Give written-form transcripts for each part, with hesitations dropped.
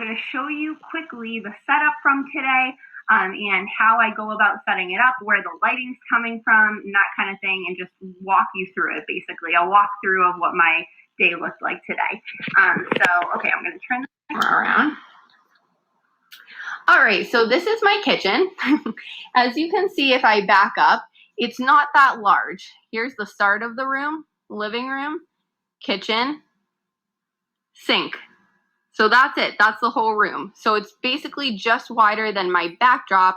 going to show you quickly the setup from today and how I go about setting it up, where the lighting's coming from, and that kind of thing, and just walk you through it, basically. A walkthrough of what my day looked like today. Okay, I'm going to turn the camera around. All right, so this is my kitchen. As you can see, if I back up, it's not that large. Here's the start of the room, living room, kitchen, sink. So that's it. That's the whole room. So it's basically just wider than my backdrop,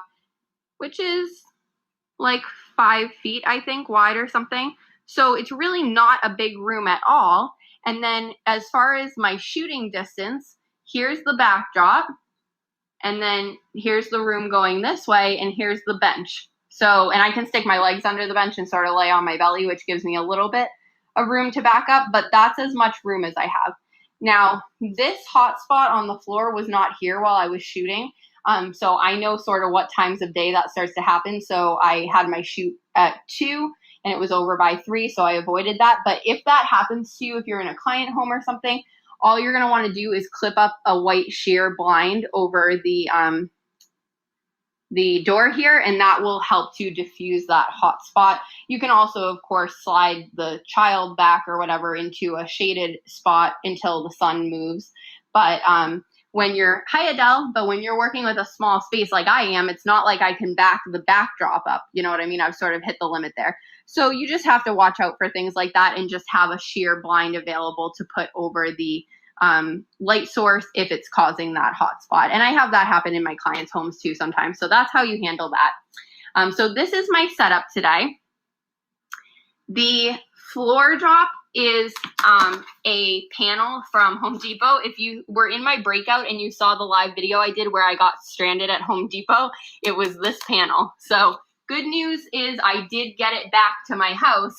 which is like 5 feet, I think, wide or something. So it's really not a big room at all. And then as far as my shooting distance, here's the backdrop. And then here's the room going this way, and here's the bench. So, and I can stick my legs under the bench and sort of lay on my belly, which gives me a little bit of room to back up, but that's as much room as I have. Now, this hotspot on the floor was not here while I was shooting, so I know sort of what times of day that starts to happen. So I had my shoot at 2, and it was over by 3, so I avoided that. But if that happens to you, if you're in a client home or something, all you're going to want to do is clip up a white sheer blind over the door here, and that will help to diffuse that hot spot. You can also, of course, slide the child back or whatever into a shaded spot until the sun moves. But when you're, hi Adele, but when you're working with a small space like I am, it's not like I can back the backdrop up. You know what I mean? I've sort of hit the limit there. So you just have to watch out for things like that and just have a sheer blind available to put over the light source if it's causing that hot spot. And I have that happen in my clients' homes too sometimes. So that's how you handle that. So this is my setup today. The floor drop is a panel from Home Depot. If you were in my breakout and you saw the live video I did where I got stranded at Home Depot, it was this panel. So good news is I did get it back to my house.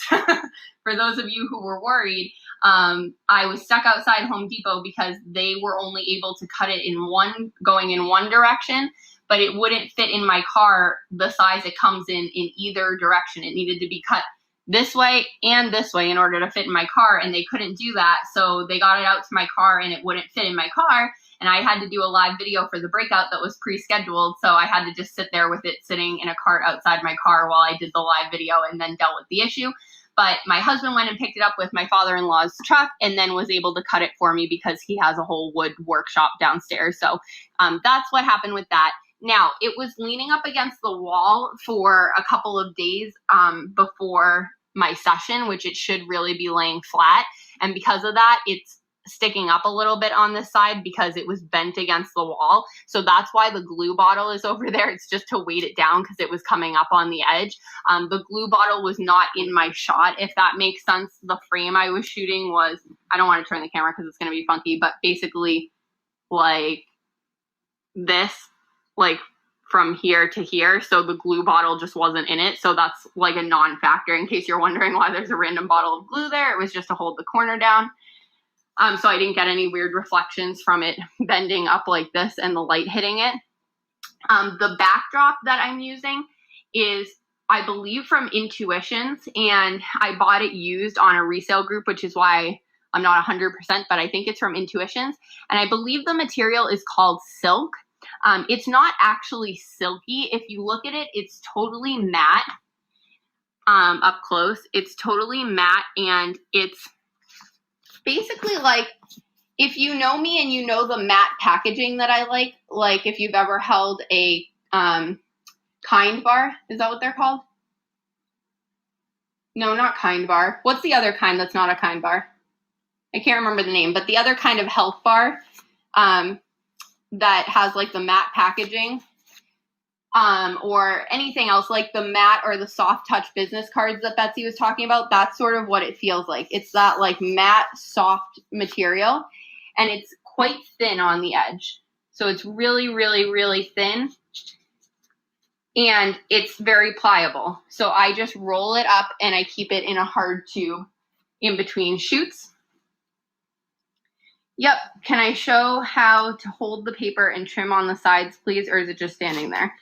For those of you who were worried, I was stuck outside Home Depot because they were only able to cut it going in one direction, but it wouldn't fit in my car the size it comes in either direction. It needed to be cut this way and this way in order to fit in my car, and they couldn't do that. So they got it out to my car and it wouldn't fit in my car. And I had to do a live video for the breakout that was pre-scheduled. So I had to just sit there with it sitting in a cart outside my car while I did the live video and then dealt with the issue. But my husband went and picked it up with my father-in-law's truck and then was able to cut it for me because he has a whole wood workshop downstairs. So that's what happened with that. Now, it was leaning up against the wall for a couple of days before my session, which it should really be laying flat. And because of that, it's sticking up a little bit on this side because it was bent against the wall. So that's why the glue bottle is over there. It's just to weight it down because it was coming up on the edge. The glue bottle was not in my shot, if that makes sense. The frame I was shooting was, I don't want to turn the camera because it's going to be funky, but basically like this, like from here to here. So the glue bottle just wasn't in it. So that's like a non-factor in case you're wondering why there's a random bottle of glue there. It was just to hold the corner down. So I didn't get any weird reflections from it bending up like this and the light hitting it. The backdrop that I'm using is, I believe, from Intuitions, and I bought it used on a resale group, which is why I'm not 100%, but I think it's from Intuitions. And I believe the material is called silk. It's not actually silky. If you look at it, it's totally matte. Up close, it's totally matte, and it's basically like, if you know me and you know the matte packaging that I like if you've ever held a Kind bar, is that what they're called? No, not Kind bar. What's the other kind that's not a Kind bar? I can't remember the name, but the other kind of health bar that has like the matte packaging, or anything else like the matte or the soft touch business cards that Betsy was talking about. That's sort of what it feels like. It's that like matte soft material, and it's quite thin on the edge. So it's really, really, really thin, and it's very pliable. So I just roll it up and I keep it in a hard tube in between shoots. Yep. Can I show how to hold the paper and trim on the sides, please? Or is it just standing there?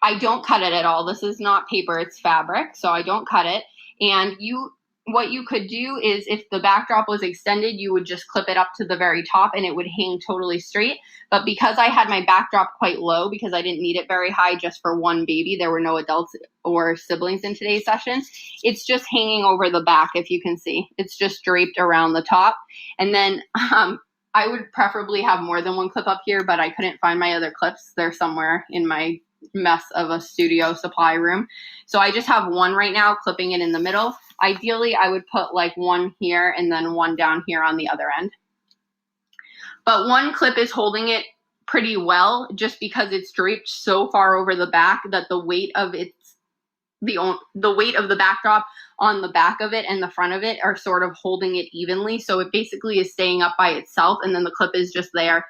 I don't cut it at all. This is not paper, it's fabric, so I don't cut it. And you what you could do is if the backdrop was extended, you would just clip it up to the very top and it would hang totally straight. But because I had my backdrop quite low, because I didn't need it very high just for one baby, there were no adults or siblings in today's session, it's just hanging over the back, if you can see. It's just draped around the top. And then I would preferably have more than one clip up here, but I couldn't find my other clips. They're somewhere in my mess of a studio supply room. So I just have one right now, clipping it in the middle. Ideally, I would put like one here and then one down here on the other end. But one clip is holding it pretty well just because it's draped so far over the back that the weight of the weight of the backdrop on the back of it and the front of it are sort of holding it evenly. So it basically is staying up by itself, and then the clip is just there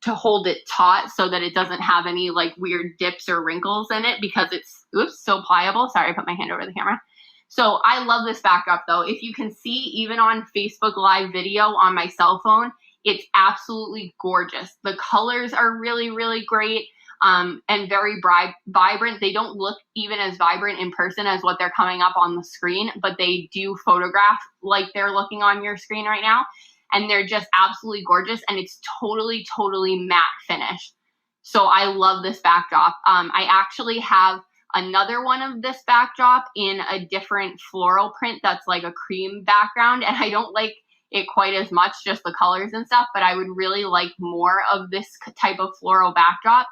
to hold it taut so that it doesn't have any like weird dips or wrinkles in it because it's, so pliable. Sorry, I put my hand over the camera. So I love this backdrop though. If you can see, even on Facebook Live video on my cell phone, it's absolutely gorgeous. The colors are really, really great and very vibrant. They don't look even as vibrant in person as what they're coming up on the screen, but they do photograph like they're looking on your screen right now. And they're just absolutely gorgeous, and it's totally, totally matte finish. So I love this backdrop. I actually have another one of this backdrop in a different floral print that's like a cream background, and I don't like it quite as much, just the colors and stuff, but I would really like more of this type of floral backdrop.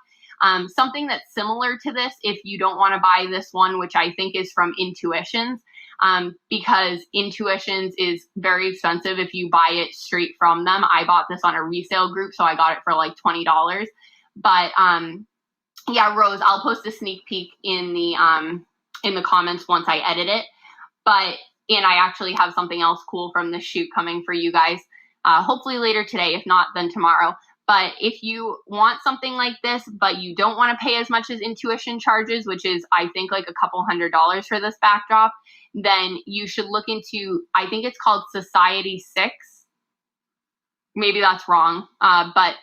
Something that's similar to this, if you don't want to buy this one, which I think is from Intuitions, because Intuitions is very expensive if you buy it straight from them. I bought this on a resale group, so I got it for like $20. But yeah, Rose, I'll post a sneak peek in the comments once I edit it. And I actually have something else cool from this shoot coming for you guys, hopefully later today, if not then tomorrow. But if you want something like this, but you don't want to pay as much as Intuition charges, which is I think like a couple $100s for this backdrop, then you should look into, I think it's called Society 6. Maybe that's wrong. But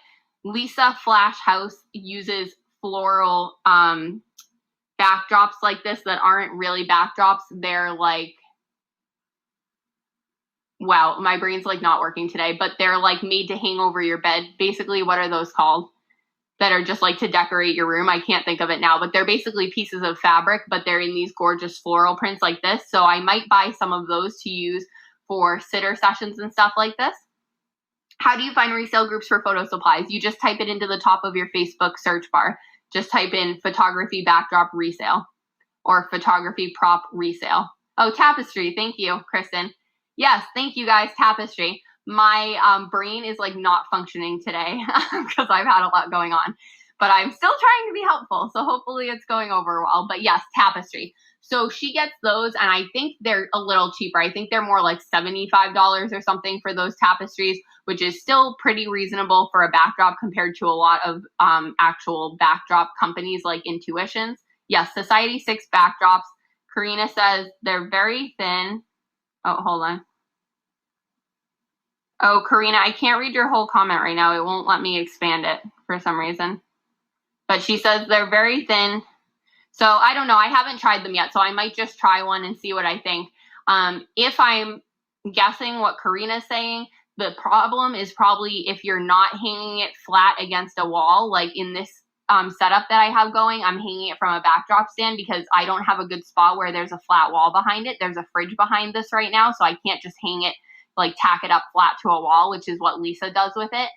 Lisa Flash House uses floral backdrops like this that aren't really backdrops. They're like, wow, my brain's like not working today, but they're like made to hang over your bed. Basically, what are those called? That are just like to decorate your room. I can't think of it now, but they're basically pieces of fabric, but they're in these gorgeous floral prints like this. So I might buy some of those to use for sitter sessions and stuff like this. How do you find resale groups for photo supplies? You just type it into the top of your Facebook search bar. Just type in photography backdrop resale or photography prop resale. Oh, Tapestry. Thank you, Kristen. Yes, thank you guys, Tapestry. My brain is like not functioning today because I've had a lot going on, but I'm still trying to be helpful. So hopefully it's going over well. But yes, Tapestry. So she gets those, and I think they're a little cheaper. I think they're more like $75 or something for those tapestries, which is still pretty reasonable for a backdrop compared to a lot of actual backdrop companies like Intuitions. Yes, Society 6 backdrops. Karina says they're very thin. Oh, hold on. Oh, Karina, I can't read your whole comment right now. It won't let me expand it for some reason. But she says they're very thin. So I don't know. I haven't tried them yet, so I might just try one and see what I think. If I'm guessing what Karina's saying, the problem is probably if you're not hanging it flat against a wall, like in this setup that I have going, I'm hanging it from a backdrop stand because I don't have a good spot where there's a flat wall behind it. There's a fridge behind this right now, so I can't just hang it, like tack it up flat to a wall, which is what Lisa does with it.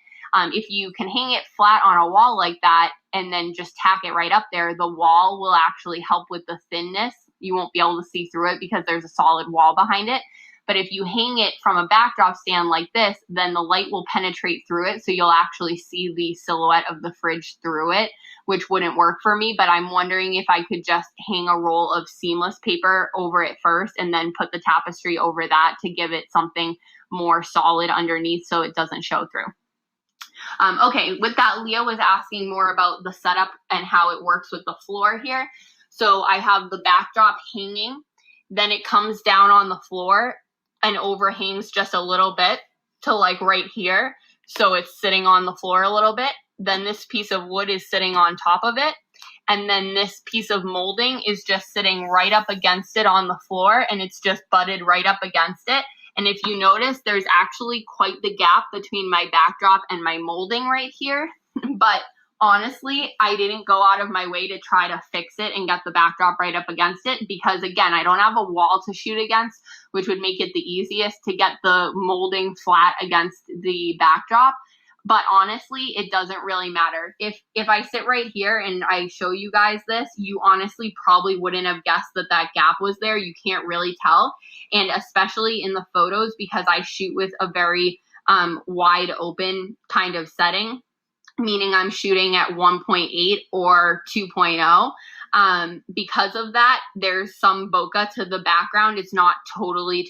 If you can hang it flat on a wall like that and then just tack it right up there, the wall will actually help with the thinness. You won't be able to see through it because there's a solid wall behind it. But if you hang it from a backdrop stand like this, then the light will penetrate through it. So you'll actually see the silhouette of the fridge through it, which wouldn't work for me. But I'm wondering if I could just hang a roll of seamless paper over it first and then put the tapestry over that to give it something more solid underneath so it doesn't show through. Okay, with that, Leah was asking more about the setup and how it works with the floor here. So I have the backdrop hanging, then it comes down on the floor and overhangs just a little bit to like right here. So it's sitting on the floor a little bit. Then this piece of wood is sitting on top of it. And then this piece of molding is just sitting right up against it on the floor, and it's just butted right up against it. And if you notice, there's actually quite the gap between my backdrop and my molding right here. But honestly, I didn't go out of my way to try to fix it and get the backdrop right up against it because, again, I don't have a wall to shoot against, which would make it the easiest to get the molding flat against the backdrop. But honestly, it doesn't really matter. If I sit right here and I show you guys this, you honestly probably wouldn't have guessed that that gap was there. You can't really tell. And especially in the photos, because I shoot with a very wide open kind of setting, meaning I'm shooting at 1.8 or 2.0. Because of that, there's some bokeh to the background. It's not totally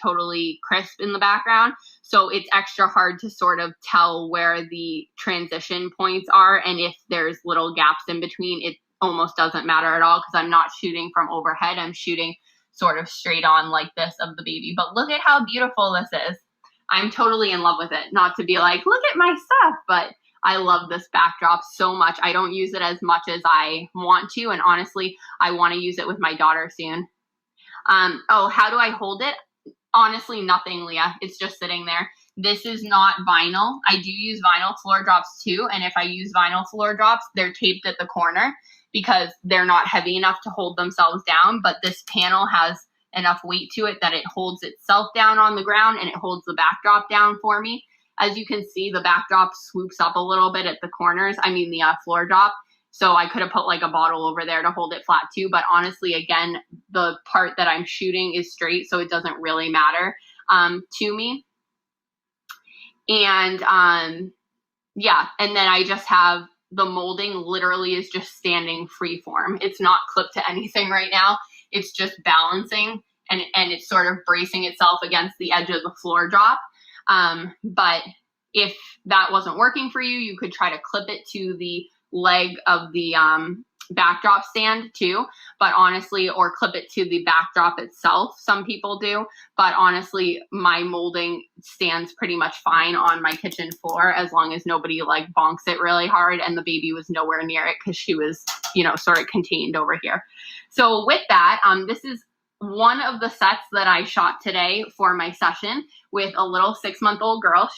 crisp in the background. So it's extra hard to sort of tell where the transition points are. And if there's little gaps in between, it almost doesn't matter at all because I'm not shooting from overhead. I'm shooting sort of straight on like this of the baby. But look at how beautiful this is. I'm totally in love with it. Not to be like, look at my stuff, but I love this backdrop so much. I don't use it as much as I want to, and honestly, I want to use it with my daughter soon. Oh, how do I hold it? Honestly, nothing, Leah. It's just sitting there. This is not vinyl. I do use vinyl floor drops too, and if I use vinyl floor drops, they're taped at the corner because they're not heavy enough to hold themselves down, but this panel has enough weight to it that it holds itself down on the ground and it holds the backdrop down for me. As you can see, the backdrop swoops up a little bit at the corners. I mean, the floor drop. So I could have put like a bottle over there to hold it flat too. But honestly, again, the part that I'm shooting is straight, so it doesn't really matter to me. And yeah, and then I just have the molding literally is just standing free form. It's not clipped to anything right now. It's just balancing and it's sort of bracing itself against the edge of the floor drop. But if that wasn't working for you, you could try to clip it to the leg of the backdrop stand too. But honestly, or clip it to the backdrop itself. Some people do. But honestly, my molding stands pretty much fine on my kitchen floor as long as nobody like bonks it really hard and the baby was nowhere near it because she was, sort of contained over here. So with that, this is one of the sets that I shot today for my session with a little 6-month-old girl.